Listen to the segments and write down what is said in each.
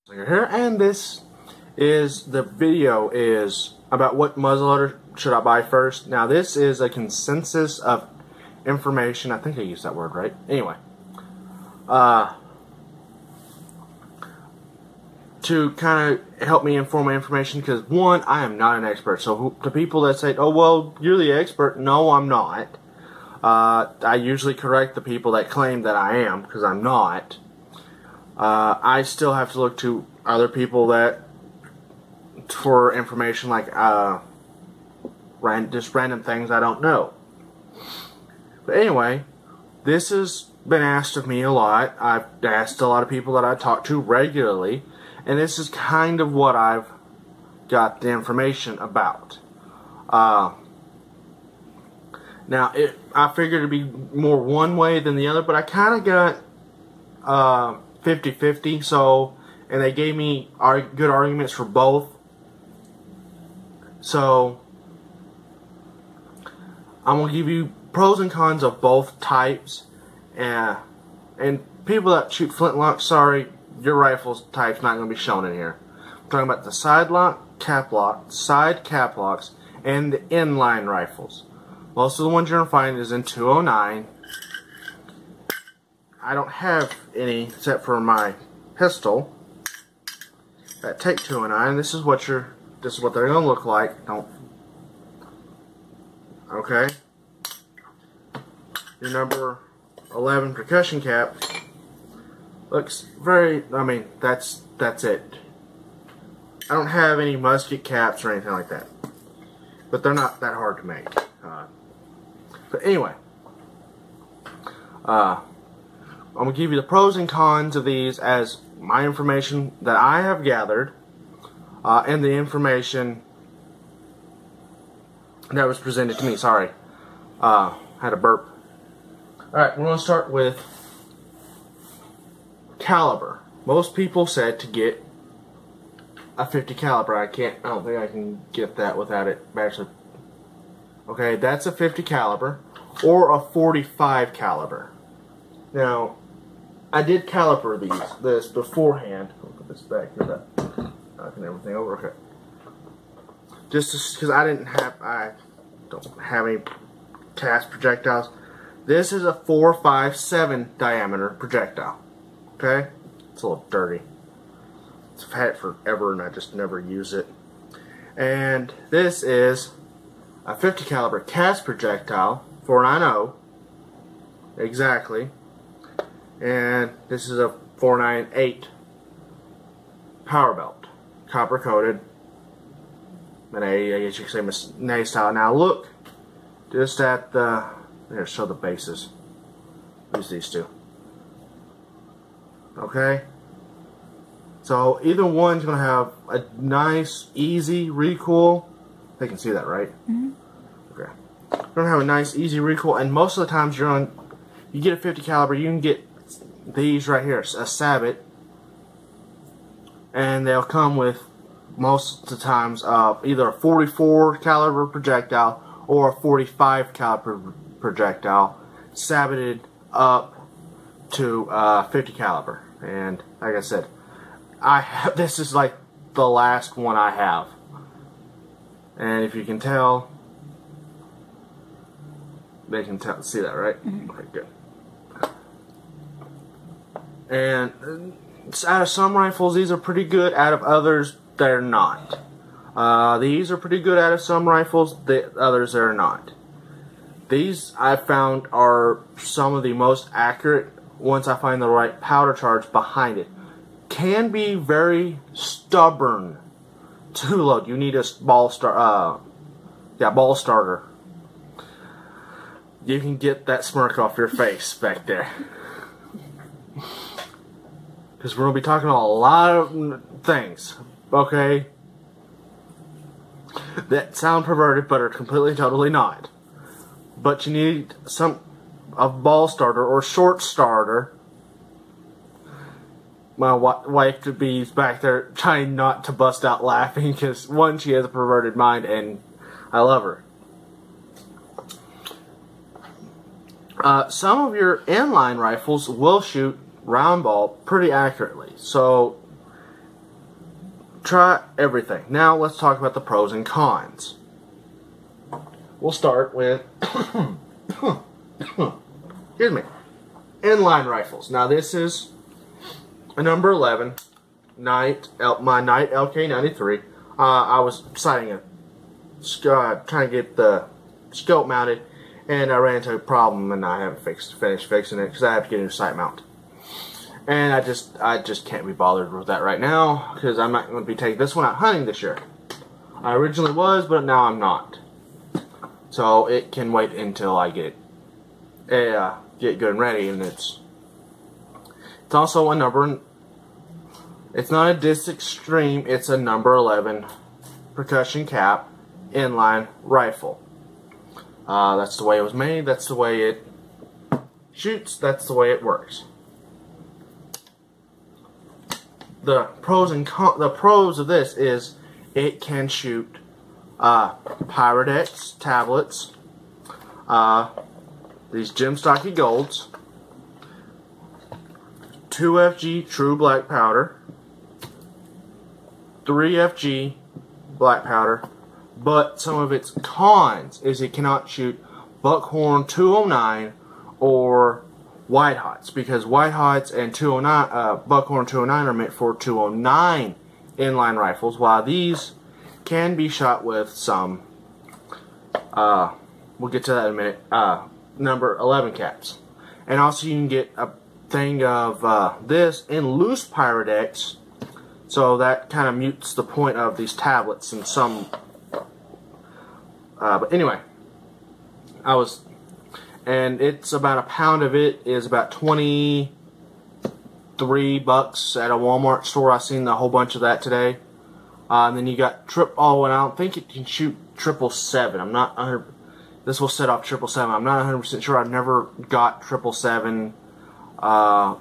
Here, and this is the video is about what muzzleloader should I buy first. Now this is a consensus of information. I think I used that word right. Anyway, to kind of help me inform my information, because one, I am not an expert. So to people that say, "Oh well, you're the expert," no, I'm not. I usually correct the people that claim that I am, because I'm not. I still have to look to other people that for information, like just random things I don't know. But anyway, this has been asked of me a lot. I've asked a lot of people that I talk to regularly, and this is kind of what I've got the information about. Now, I figured it'd be more one way than the other, but I kind of got 50-50, so, and they gave me good arguments for both. So I'm going to give you pros and cons of both types, and people that shoot flintlock, sorry, your rifle's type's not going to be shown in here. I'm talking about the side cap locks, and the inline rifles. Most of the ones you're going to find is in 209. I don't have any except for my pistol that take 209. This is what they're going to look like. Okay. Your number 11 percussion cap looks very, I mean, that's it. I don't have any musket caps or anything like that, but they're not that hard to make. But anyway, I'm going to give you the pros and cons of these as my information that I have gathered, and the information that was presented to me. Sorry, had a burp. Alright, we're going to start with caliber. Most people said to get a 50 caliber. I don't think I can get that without it actually. Okay, that's a 50 caliber or a 45 caliber. Now, I did caliper this beforehand. I'll put this back here, knocking everything over. Okay, just because I don't have any cast projectiles. This is a 457 diameter projectile. Okay, it's a little dirty. I've had it forever and I just never use it. And this is a 50 caliber cast projectile, 490 exactly. And this is a 498 power belt, copper coated, and I guess you could say May style. Now look just at the, here, show the bases. Use these two. Okay, so either one's going to have a nice, easy recoil. They can see that, right? Mm-hmm. Okay, you're going to have a nice, easy recoil, and most of the times you get a 50 caliber, you can get these right here, a sabot, and they'll come with most of the times either a 44 caliber projectile or a 45 caliber projectile saboted up to 50 caliber. And like I said, this is like the last one I have, and if you can tell, they can see that, right? Mm-hmm. Okay, good. And out of some rifles, these are pretty good. Out of others, they're not. These are pretty good out of some rifles. The others are not. These, I found, are some of the most accurate once I find the right powder charge behind it. Can be very stubborn to load. You need a ball starter. You can get that smirk off your face back there. Because we're going to be talking about a lot of things, okay, that sound perverted but are completely, totally not. But you need a ball starter or short starter. My wife could be back there trying not to bust out laughing because, one, she has a perverted mind and I love her. Some of your inline rifles will shoot round ball pretty accurately. So try everything. Now let's talk about the pros and cons. We'll start with excuse me, inline rifles. Now this is a number 11 my Knight LK93. I was sighting trying to get the scope mounted, and I ran into a problem, and I haven't finished fixing it because I have to get a new sight mount. And I just can't be bothered with that right now because I'm not going to be taking this one out hunting this year. I originally was, but now I'm not. So it can wait until I get good and ready, and it's also a number. It's not a Disc Extreme. It's a number 11 percussion cap inline rifle. That's the way it was made. That's the way it shoots. That's the way it works. The pros of this is it can shoot Pyrodex tablets, these Gem Stocky Golds, 2FG True Black Powder, 3FG Black Powder, but some of its cons is it cannot shoot Buckhorn 209 or White Hots, because White Hots and Buckhorn 209 are meant for 209 inline rifles, while these can be shot with some, we'll get to that in a minute, number 11 caps. And also you can get a thing of this in loose Pyrodex, so that kind of mutes the point of these tablets and some, but anyway, and it's about a pound of it is about $23 at a Walmart store. I seen a whole bunch of that today. And then you got and I don't think it can shoot 777. I'm not 100. This will set off 777. I'm not 100% sure. I've never got 777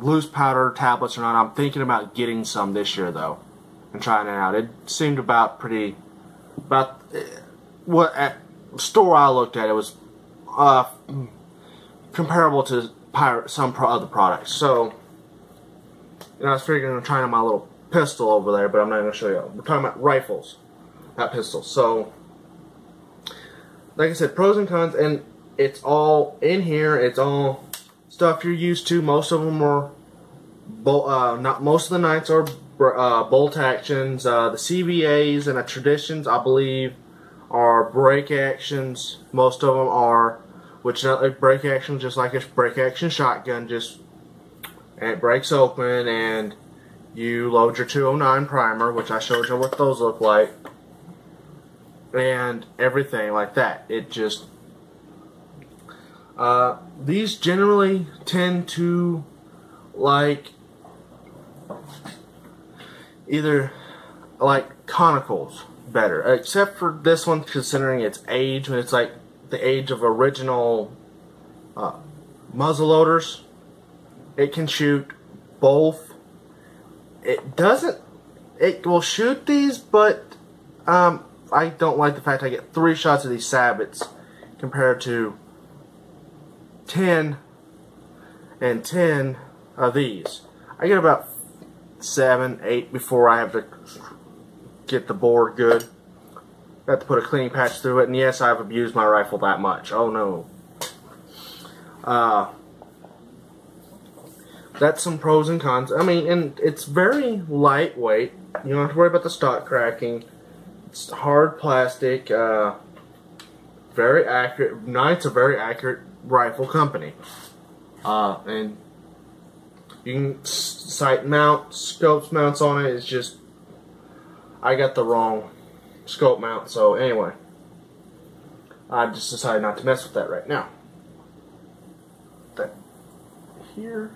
loose powder tablets or not. I'm thinking about getting some this year though and trying it out. It seemed about what at the store I looked at, it was comparable to some other products. So, I was figuring on trying my little pistol over there, but I'm not going to show you. We're talking about rifles, not pistols. So, like I said, pros and cons, and it's all in here. It's all stuff you're used to. Most of them are most of the Knights are bolt actions. The CBAs and the Traditions, I believe, are break actions. Most of them are. Which is not like break action, just like a break action shotgun, and it breaks open and you load your 209 primer, which I showed you what those look like, and everything like that. It just these generally tend to like either like conicals better, except for this one, considering its age, when it's like the age of original muzzleloaders. It can shoot both. It will shoot these, but I don't like the fact I get 3 shots of these sabots compared to 10 and 10 of these. I get about 7, 8 before I have to get the board good. Got to put a cleaning patch through it, and yes, I've abused my rifle that much. Oh no. That's some pros and cons. I mean, and it's very lightweight. You don't have to worry about the stock cracking. It's hard plastic. Very accurate. Knight's a very accurate rifle company. And you can sight mount, scopes mounts on it. It's just, I got the wrong scope mount, so anyway, I just decided not to mess with that right now. That here.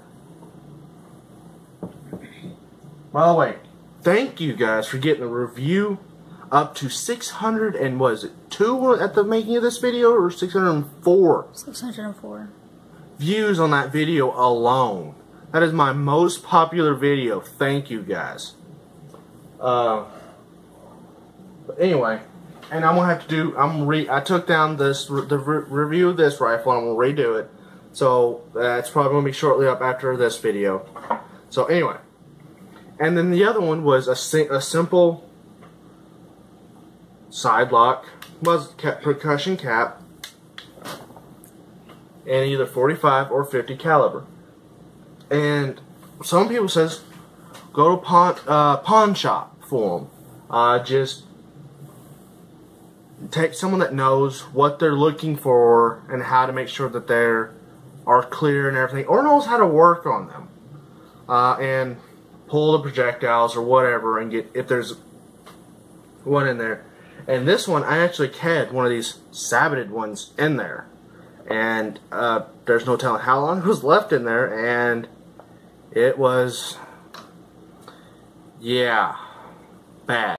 By the way, thank you guys for getting the review up to 600 and was it 2 at the making of this video, or 604? 604 views on that video alone. That is my most popular video. Thank you guys. But anyway, and I'm gonna have to do. I took down the review of this rifle. And I'm gonna redo it. So that's probably gonna be shortly up after this video. So anyway, and then the other one was a simple side lock percussion cap, and either 45 or 50 caliber. And some people says go to pawn shop for them. Just take someone that knows what they're looking for and how to make sure that they are clear and everything, or knows how to work on them, and pull the projectiles or whatever, and get, if there's one in there. And this one, I actually had one of these saboted ones in there, and there's no telling how long it was left in there, and it was, yeah, bad.